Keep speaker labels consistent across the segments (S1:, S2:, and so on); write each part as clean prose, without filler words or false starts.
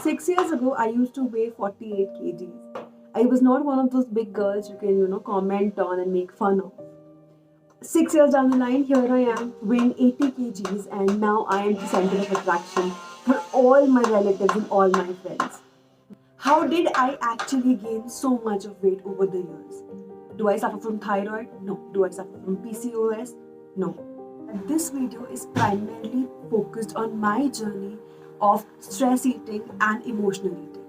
S1: 6 years ago, I used to weigh 48 kgs. I was not one of those big girls you can, comment on and make fun of. 6 years down the line, here I am weighing 80 kgs, and now I am the center of attraction for all my relatives and all my friends. How did I actually gain so much of weight over the years? Do I suffer from thyroid? No. Do I suffer from PCOS? No. This video is primarily focused on my journey of stress eating and emotional eating.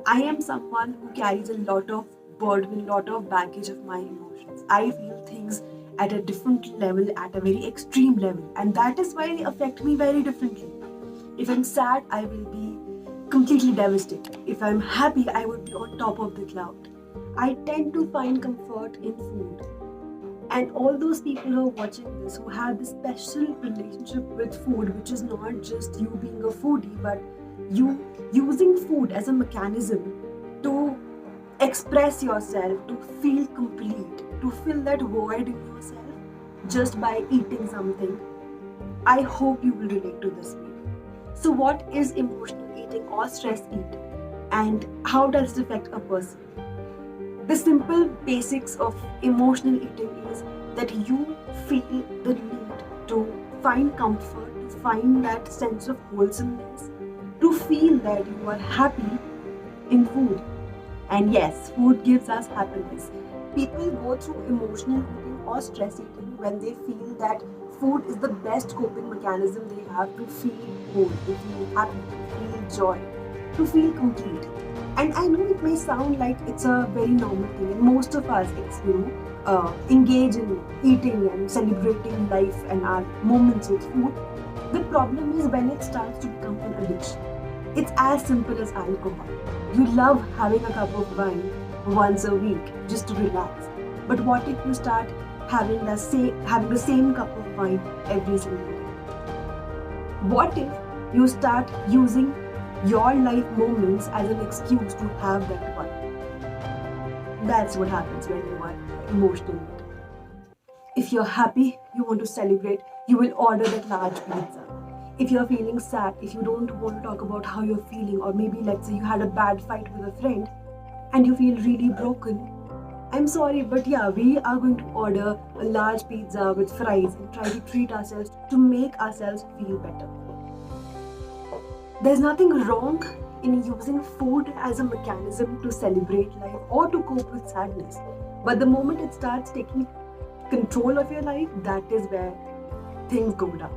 S1: I am someone who carries a lot of burden, a lot of baggage of my emotions. I feel things at a different level, at a very extreme level, and that is why they affect me very differently. If I'm sad, I will be completely devastated. If I'm happy, I would be on top of the cloud. I tend to find comfort in food. And all those people who are watching this, who have this special relationship with food, which is not just you being a foodie, but you using food as a mechanism to express yourself, to feel complete, to fill that void in yourself just by eating something. I hope you will relate to this video. So what is emotional eating or stress eating, and how does it affect a person? The simple basics of emotional eating is that you feel the need to find comfort, to find that sense of wholesomeness, to feel that you are happy in food. And yes, food gives us happiness. People go through emotional eating or stress eating when they feel that food is the best coping mechanism they have to feel whole, to feel happy, to feel joy, to feel complete. And I know it may sound like it's a very normal thing, and most of us, engage in eating and celebrating life and our moments with food. The problem is when it starts to become an addiction. It's as simple as alcohol. You love having a cup of wine once a week just to relax. But what if you start having the same cup of wine every single day? What if you start using your life moments as an excuse to have that one? That's what happens when you are emotional. If you're happy, you want to celebrate, you will order that large pizza. If you're feeling sad, if you don't want to talk about how you're feeling, or maybe let's say you had a bad fight with a friend and you feel really broken, I'm sorry, but yeah, we are going to order a large pizza with fries and try to treat ourselves to make ourselves feel better. There's nothing wrong in using food as a mechanism to celebrate life or to cope with sadness. But the moment it starts taking control of your life, that is where things go down.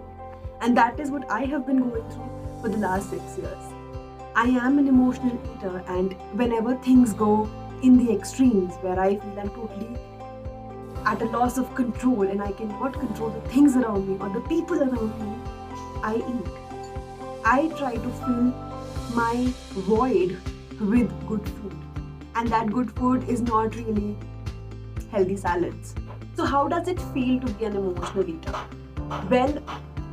S1: And that is what I have been going through for the last 6 years. I am an emotional eater, and whenever things go in the extremes where I feel I'm totally at a loss of control and I cannot control the things around me or the people around me, I eat. I try to fill my void with good food, and that good food is not really healthy salads. So how does it feel to be an emotional eater? Well,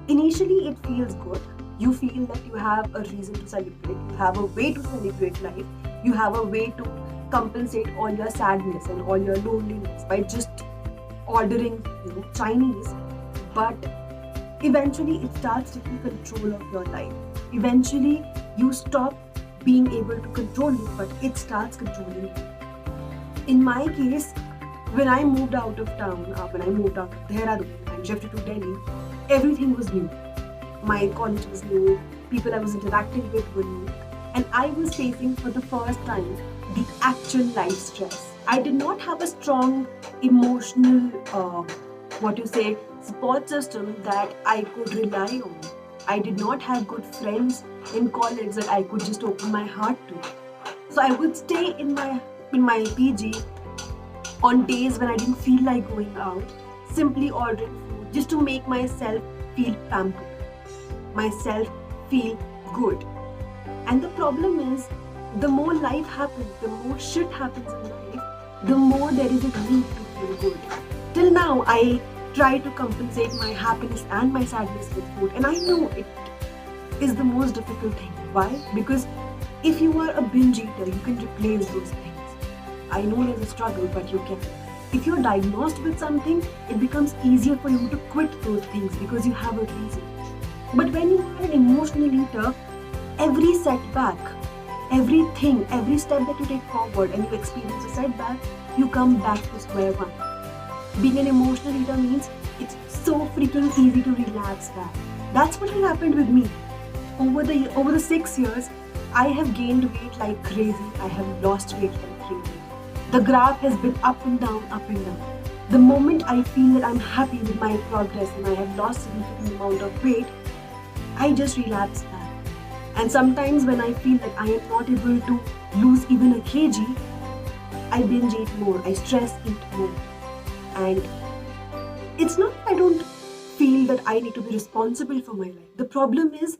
S1: initially it feels good. You feel that you have a reason to celebrate, you have a way to celebrate life, you have a way to compensate all your sadness and all your loneliness by just ordering Chinese. But eventually it starts taking control of your life. Eventually you stop being able to control it, but it starts controlling you. In my case, when I moved out of town, when I moved out of Dehradun and shifted to Delhi, everything was new. My college was new, people I was interacting with were new, and I was facing for the first time the actual life stress. I did not have a strong emotional, support system that I could rely on. I did not have good friends in college that I could just open my heart to. So I would stay in my PG on days when I didn't feel like going out, simply ordering food just to make myself feel pampered, myself feel good. And the problem is, the more life happens, the more shit happens in life, the more there is a need to feel good. Till now, I try to compensate my happiness and my sadness with food, and I know it is the most difficult thing. Why? Because if you are a binge eater, you can replace those things. I know there's a struggle, but you can. If you're diagnosed with something, it becomes easier for you to quit those things because you have a reason. But when you are an emotional eater, every setback everything, every step that you take forward and you experience a setback, you come back to square one. Being an emotional eater means it's so freaking easy to relapse back. That's what happened with me. Over the 6 years, I have gained weight like crazy. I have lost weight like crazy. The graph has been up and down, up and down. The moment I feel that I'm happy with my progress and I have lost a significant amount of weight, I just relapse back. And sometimes when I feel that I am not able to lose even a kg, I binge eat more, I stress eat more. And it's not that I don't feel that I need to be responsible for my life. The problem is,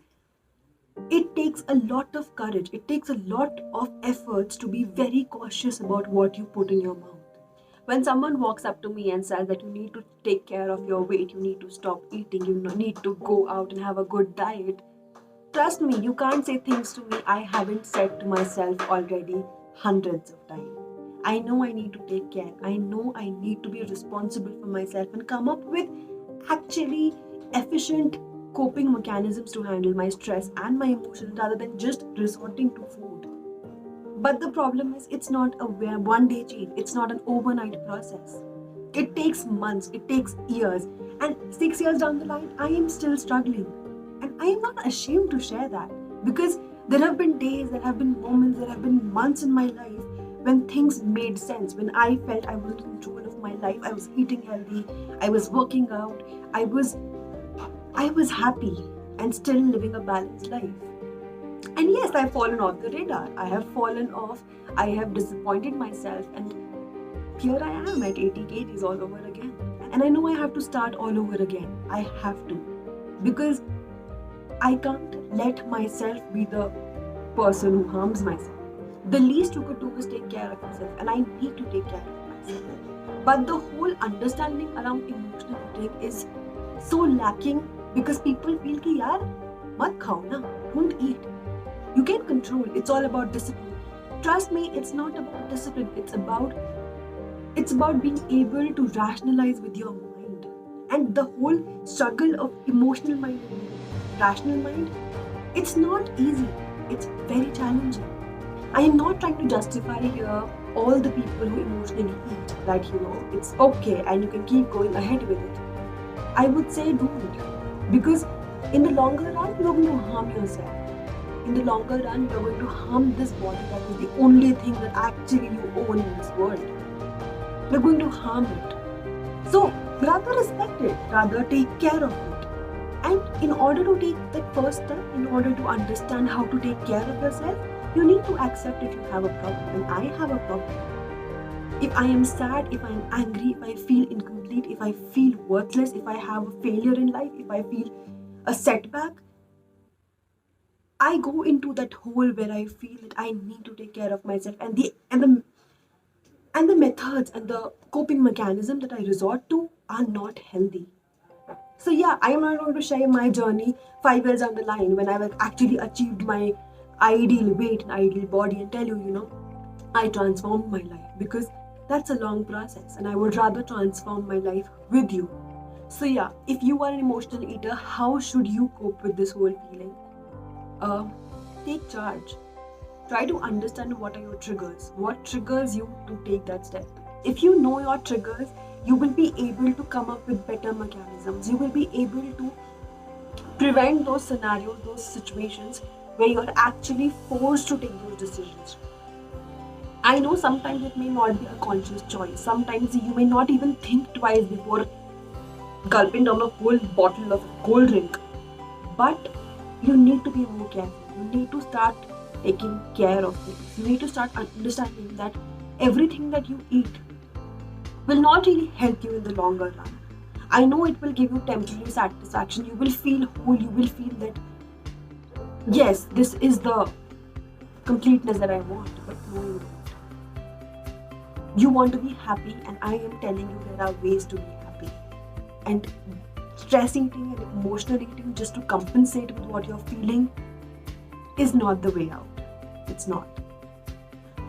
S1: it takes a lot of courage, it takes a lot of efforts to be very cautious about what you put in your mouth. When someone walks up to me and says that you need to take care of your weight, you need to stop eating, you need to go out and have a good diet, trust me, you can't say things to me I haven't said to myself already hundreds of times. I know I need to take care. I know I need to be responsible for myself and come up with actually efficient coping mechanisms to handle my stress and my emotions rather than just resorting to food. But the problem is, it's not a one-day change. It's not an overnight process. It takes months, it takes years. And 6 years down the line, I am still struggling. And I am not ashamed to share that, because there have been days, there have been moments, there have been months in my life when things made sense, when I felt I was in control of my life, I was eating healthy, I was working out, I was happy and still living a balanced life. And yes, I've fallen off the radar. I have fallen off, I have disappointed myself, and here I am at 80 kgs all over again. And I know I have to start all over again. I have to. Because I can't let myself be the person who harms myself. The least you could do is take care of yourself, and I need to take care of myself. But the whole understanding around emotional eating is so lacking because people feel ki yaar, mat khao na, don't eat. You can't control, it's all about discipline. Trust me, it's not about discipline, it's about being able to rationalize with your mind. And the whole struggle of emotional mind and rational mind, it's not easy, it's very challenging. I am not trying to justify here all the people who emotionally eat, that it's okay and you can keep going ahead with it. I would say don't, because in the longer run, you're going to harm yourself. In the longer run, you're going to harm this body that is the only thing that actually you own in this world. You're going to harm it. So rather respect it, rather take care of it. And in order to take that first step, in order to understand how to take care of yourself, you need to accept if you have a problem. And I have a problem. If I am sad, if I am angry, if I feel incomplete, if I feel worthless, if I have a failure in life, if I feel a setback, I go into that hole where I feel that I need to take care of myself, and the methods and the coping mechanism that I resort to are not healthy. So yeah, I am not going to share my journey 5 years down the line when I have actually achieved my ideal weight and ideal body and tell you, I transformed my life, because that's a long process and I would rather transform my life with you. So yeah, if you are an emotional eater, how should you cope with this whole feeling? Take charge. Try to understand what are your triggers. What triggers you to take that step. If you know your triggers, you will be able to come up with better mechanisms. You will be able to prevent those scenarios, those situations where you're actually forced to take those decisions. I know sometimes it may not be a conscious choice. Sometimes you may not even think twice before gulping down a whole bottle of cold drink. But you need to be more careful. You need to start taking care of things. You need to start understanding that everything that you eat will not really help you in the longer run. I know it will give you temporary satisfaction. You will feel whole. You will feel that, yes, this is the completeness that I want. But no, you don't. You want to be happy, and I am telling you there are ways to be happy. And stress eating and emotional eating just to compensate with what you're feeling is not the way out. It's not.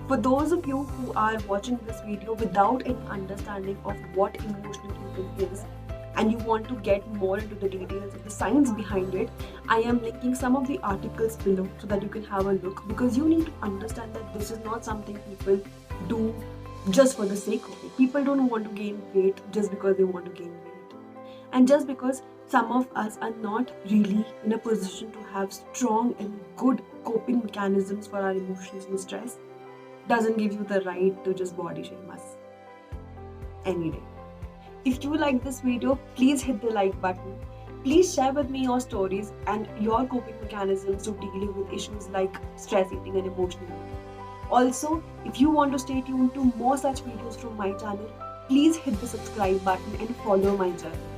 S1: For those of you who are watching this video without any understanding of what emotional eating is, and you want to get more into the details of the science behind it, I am linking some of the articles below so that you can have a look, because you need to understand that this is not something people do just for the sake of it. People don't want to gain weight just because they want to gain weight. And just because some of us are not really in a position to have strong and good coping mechanisms for our emotions and stress doesn't give you the right to just body shame us any day. If you like this video, please hit the like button. Please share with me your stories and your coping mechanisms to deal with issues like stress eating and emotional eating. Also, if you want to stay tuned to more such videos from my channel, please hit the subscribe button and follow my journey.